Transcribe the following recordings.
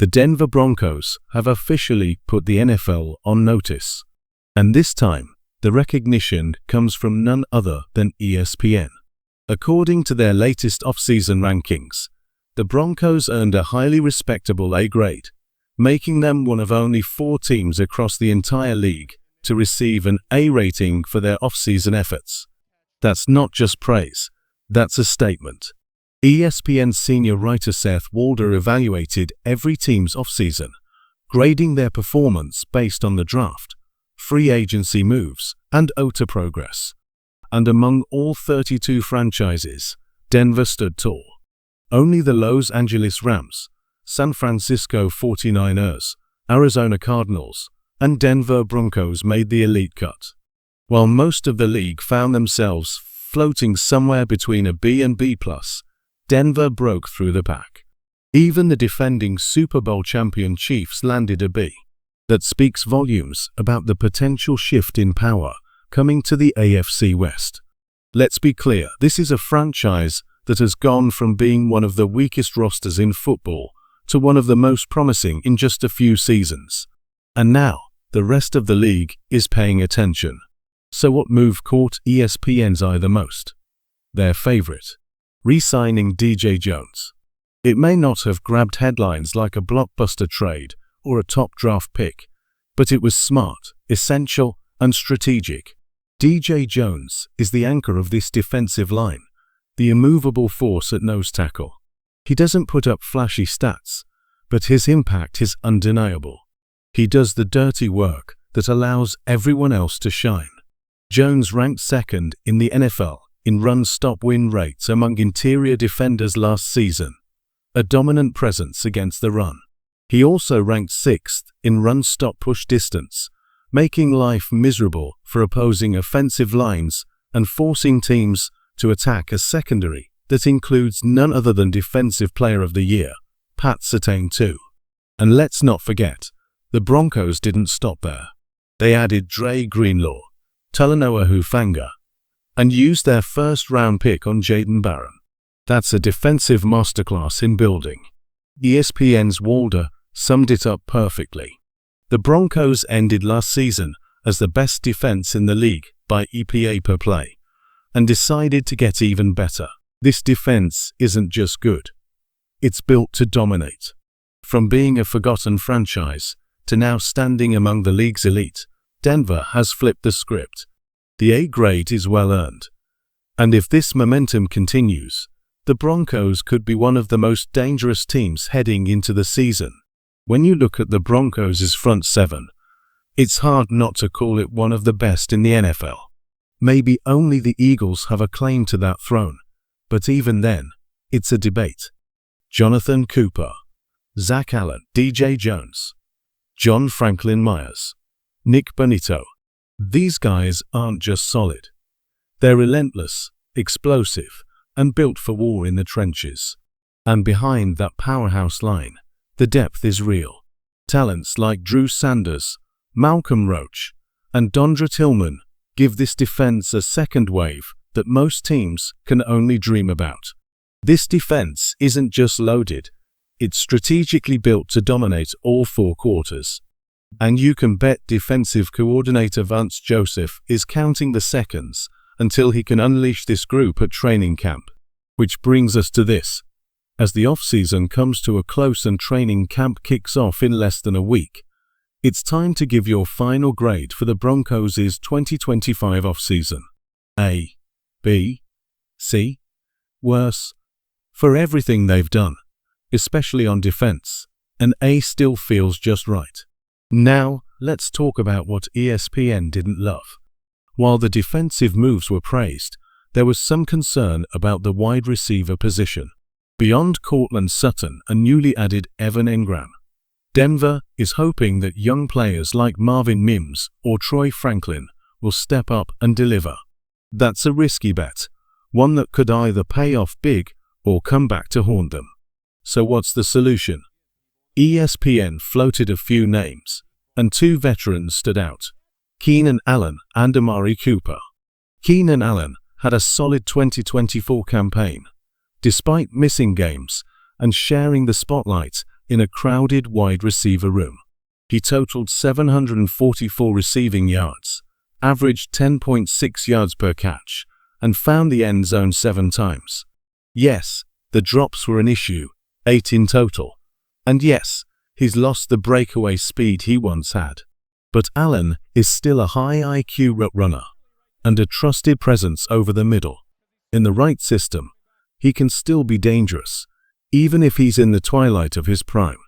The Denver Broncos have officially put the NFL on notice. And this time, the recognition comes from none other than ESPN. According to their latest offseason rankings, the Broncos earned a highly respectable A grade, making them one of only 4 teams across the entire league to receive an A rating for their offseason efforts. That's not just praise, that's a statement. ESPN senior writer Seth Walder evaluated every team's offseason, grading their performance based on the draft, free agency moves, and OTA progress. And among all 32 franchises, Denver stood tall. Only the Los Angeles Rams, San Francisco 49ers, Arizona Cardinals, and Denver Broncos made the elite cut. While most of the league found themselves floating somewhere between a B and B+, Denver broke through the pack. Even the defending Super Bowl champion Chiefs landed a B. That speaks volumes about the potential shift in power coming to the AFC West. Let's be clear, this is a franchise that has gone from being one of the weakest rosters in football to one of the most promising in just a few seasons. And now, the rest of the league is paying attention. So what move caught ESPN's eye the most? Their favorite, re-signing DJ Jones. It may not have grabbed headlines like a blockbuster trade or a top draft pick, but it was smart, essential, and strategic. DJ Jones is the anchor of this defensive line, the immovable force at nose tackle. He doesn't put up flashy stats, but his impact is undeniable. He does the dirty work that allows everyone else to shine. Jones ranked second in the NFL in run-stop-win rates among interior defenders last season, a dominant presence against the run. He also ranked 6th in run-stop-push distance, making life miserable for opposing offensive lines and forcing teams to attack a secondary that includes none other than Defensive Player of the Year, Pat Surtain too. And let's not forget, the Broncos didn't stop there. They added Dre Greenlaw, Talanoa Hufanga, and used their first-round pick on Jayden Barron. That's a defensive masterclass in building. ESPN's Walder summed it up perfectly. The Broncos ended last season as the best defense in the league by EPA per play, and decided to get even better. This defense isn't just good. It's built to dominate. From being a forgotten franchise to now standing among the league's elite, Denver has flipped the script. The A grade is well earned. And if this momentum continues, the Broncos could be one of the most dangerous teams heading into the season. When you look at the Broncos' front 7, it's hard not to call it one of the best in the NFL. Maybe only the Eagles have a claim to that throne, but even then, it's a debate. Jonathan Cooper, Zach Allen, DJ Jones, John Franklin Myers, Nick Bonito. These guys aren't just solid. They're relentless, explosive, and built for war in the trenches. And behind that powerhouse line, the depth is real. Talents like Drew Sanders, Malcolm Roach, and Dondra Tillman give this defense a second wave that most teams can only dream about. This defense isn't just loaded, it's strategically built to dominate all 4 quarters. And you can bet defensive coordinator Vance Joseph is counting the seconds until he can unleash this group at training camp. Which brings us to this. As the offseason comes to a close and training camp kicks off in less than a week, it's time to give your final grade for the Broncos' 2025 offseason. A, B, C, worse. For everything they've done, especially on defense, an A still feels just right. Now, let's talk about what ESPN didn't love. While the defensive moves were praised, there was some concern about the wide receiver position. Beyond Courtland Sutton and newly added Evan Engram, Denver is hoping that young players like Marvin Mims or Troy Franklin will step up and deliver. That's a risky bet, one that could either pay off big or come back to haunt them. So what's the solution? ESPN floated a few names, and 2 veterans stood out: Keenan Allen and Amari Cooper. Keenan Allen had a solid 2024 campaign, despite missing games and sharing the spotlight in a crowded wide receiver room. He totaled 744 receiving yards, averaged 10.6 yards per catch, and found the end zone 7 times. Yes, the drops were an issue, 8 in total. And yes, he's lost the breakaway speed he once had. But Allen is still a high IQ route runner and a trusted presence over the middle. In the right system, he can still be dangerous, even if he's in the twilight of his prime.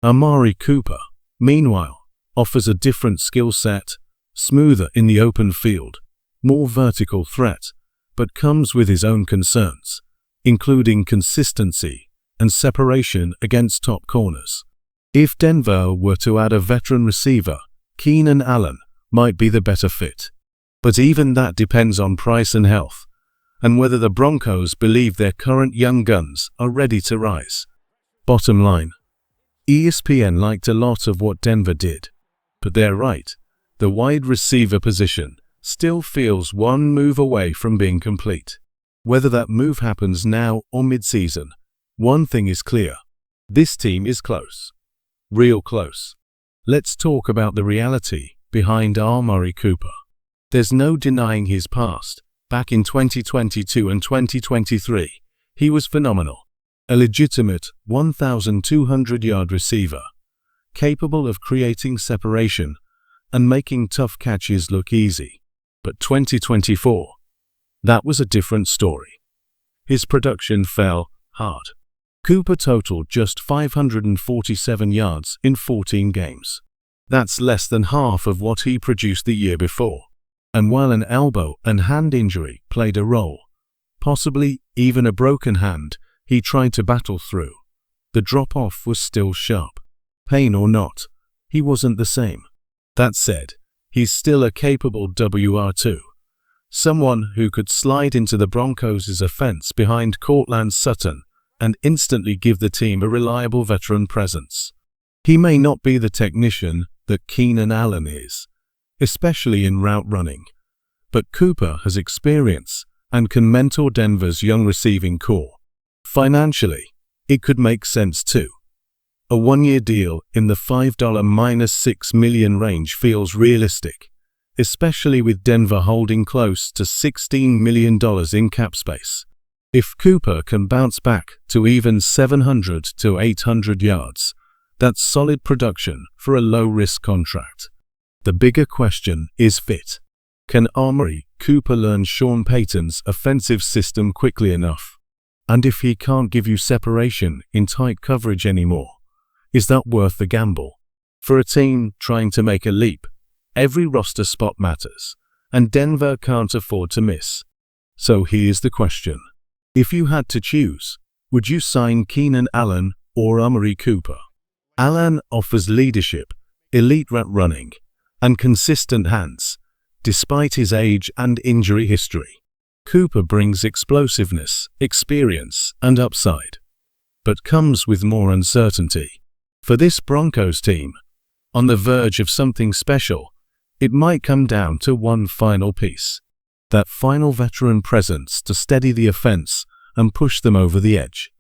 Amari Cooper, meanwhile, offers a different skill set, smoother in the open field, more vertical threat, but comes with his own concerns, including consistency and separation against top corners. If Denver were to add a veteran receiver, Keenan Allen might be the better fit. But even that depends on price and health, and whether the Broncos believe their current young guns are ready to rise. Bottom line, ESPN liked a lot of what Denver did, but they're right. The wide receiver position still feels one move away from being complete. Whether that move happens now or mid-season, one thing is clear. This team is close. Real close. Let's talk about the reality behind Amari Cooper. There's no denying his past. Back in 2022 and 2023, he was phenomenal. A legitimate 1,200-yard receiver, capable of creating separation and making tough catches look easy. But 2024, that was a different story. His production fell hard. Cooper totaled just 547 yards in 14 games. That's less than half of what he produced the year before. And while an elbow and hand injury played a role, possibly even a broken hand he tried to battle through, the drop-off was still sharp. Pain or not, he wasn't the same. That said, he's still a capable WR2. Someone who could slide into the Broncos' offense behind Courtland Sutton and instantly give the team a reliable veteran presence. He may not be the technician that Keenan Allen is, especially in route running, but Cooper has experience and can mentor Denver's young receiving core. Financially, it could make sense too. A one-year deal in the $5-6 million range feels realistic, especially with Denver holding close to $16 million in cap space. If Cooper can bounce back to even 700 to 800 yards, that's solid production for a low-risk contract. The bigger question is fit. Can Amari Cooper learn Sean Payton's offensive system quickly enough? And if he can't give you separation in tight coverage anymore, is that worth the gamble? For a team trying to make a leap, every roster spot matters, and Denver can't afford to miss. So here's the question. If you had to choose, would you sign Keenan Allen or Amari Cooper? Allen offers leadership, elite route running, and consistent hands, despite his age and injury history. Cooper brings explosiveness, experience, and upside, but comes with more uncertainty. For this Broncos team, on the verge of something special, it might come down to one final piece. That final veteran presence to steady the offense and push them over the edge.